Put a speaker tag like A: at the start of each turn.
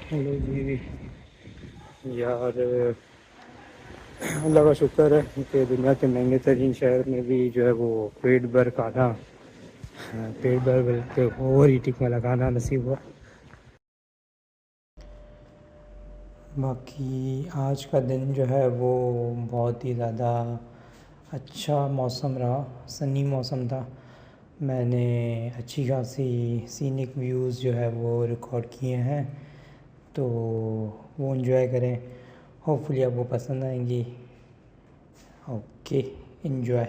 A: हेलो जी। यार, अल्लाह का शुक्र है कि दुनिया के महंगे तरीन शहर में भी जो है वो पेट भर खाना, पेट भर के ओवर ईटिंग वाला खाना नसीब हुआ। बाकी आज का दिन जो है वो बहुत ही ज़्यादा अच्छा मौसम रहा, सनी मौसम था। मैंने अच्छी खासी सीनिक व्यूज़ जो है वो रिकॉर्ड किए हैं, तो वो इन्जॉय करें। होपफुली आपको पसंद आएंगी। Okay, enjoy.